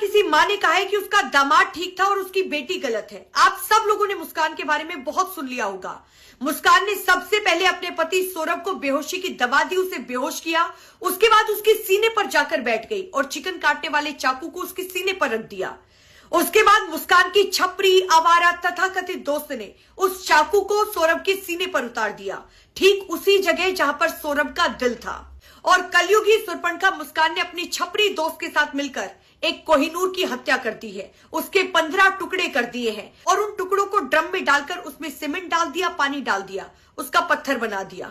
किसी माँ ने कहा है कि उसका दामाद ठीक था और उसकी बेटी गलत है। आप सब लोगों ने मुस्कान के बारे में बहुत सुन लिया होगा। मुस्कान ने सबसे पहले अपने पति सौरभ को बेहोशी की दवा दी, उसे बेहोश किया, उसके बाद उसके सीने पर जाकर बैठ गई और चिकन काटने वाले चाकू को उसके सीने पर रख दिया। उसके बाद मुस्कान की छपरी आवारा तथाकथित दोस्त ने उस चाकू को सौरभ के सीने पर उतार दिया, ठीक उसी जगह जहां पर सौरभ का दिल था। और कलयुगी सुरपणखा मुस्कान ने अपनी छपरी दोस्त के साथ मिलकर एक कोहिनूर की हत्या कर दी है। उसके 15 टुकड़े कर दिए हैं और उन टुकड़ों को ड्रम में डालकर उसमें सीमेंट डाल दिया, पानी डाल दिया, उसका पत्थर बना दिया।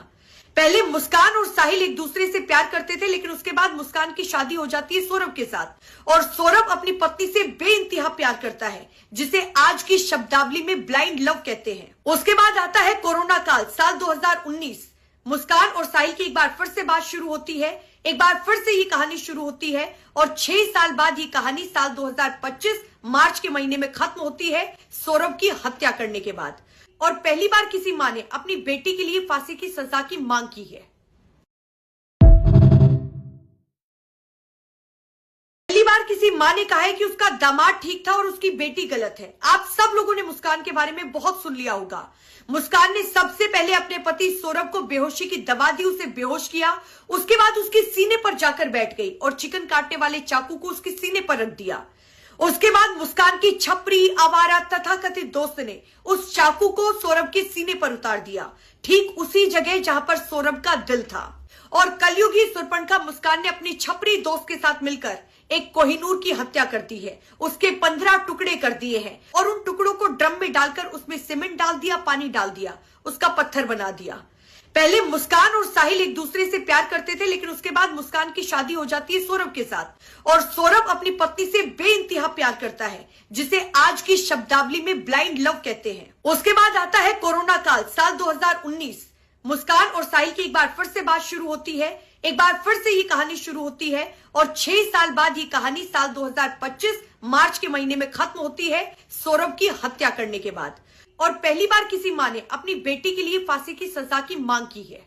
पहले मुस्कान और साहिल एक दूसरे से प्यार करते थे, लेकिन उसके बाद मुस्कान की शादी हो जाती है सौरभ के साथ और सौरभ अपनी पत्नी से बेइंतहा प्यार करता है, जिसे आज की शब्दावली में ब्लाइंड लव कहते हैं। उसके बाद आता है कोरोना काल, साल 2019। मुस्कान और साहिल की एक बार फिर से बात शुरू होती है, एक बार फिर से ये कहानी शुरू होती है और 6 साल बाद ये कहानी साल 2025 मार्च के महीने में खत्म होती है सौरभ की हत्या करने के बाद। और पहली बार किसी मां ने अपनी बेटी के लिए फांसी की सजा की मांग की है। पहली बार किसी मां ने कहा है कि उसका दामाद ठीक था और उसकी बेटी गलत है। आप सब लोगों ने मुस्कान के बारे में बहुत सुन लिया होगा। मुस्कान ने सबसे पहले अपने पति सौरभ को बेहोशी की दवा दी, उसे बेहोश किया, उसके बाद उसके सीने पर जाकर बैठ गई और चिकन काटने वाले चाकू को उसके सीने पर रख दिया। उसके बाद मुस्कान की छपरी आवारा तथाकथित दोस्त ने उस चाकू को सौरभ के सीने पर उतार दिया, ठीक उसी जगह जहां पर सौरभ का दिल था। और कलयुगी सुरपणखा मुस्कान ने अपनी छपरी दोस्त के साथ मिलकर एक कोहिनूर की हत्या कर दी है। उसके 15 टुकड़े कर दिए हैं और उन टुकड़ों को ड्रम में डालकर उसमें सीमेंट डाल दिया, पानी डाल दिया, उसका पत्थर बना दिया। पहले मुस्कान और साहिल एक दूसरे से प्यार करते थे, लेकिन उसके बाद मुस्कान की शादी हो जाती है सौरभ के साथ और सौरभ अपनी पत्नी से बेइंतहा प्यार करता है, जिसे आज की शब्दावली में ब्लाइंड लव कहते हैं। उसके बाद आता है कोरोना काल, साल 2019। मुस्कान और साहिल की एक बार फिर से बात शुरू होती है, एक बार फिर से ये कहानी शुरू होती है और 6 साल बाद ये कहानी साल 2025 मार्च के महीने में खत्म होती है सौरभ की हत्या करने के बाद। और पहली बार किसी मां ने अपनी बेटी के लिए फांसी की सजा की मांग की है।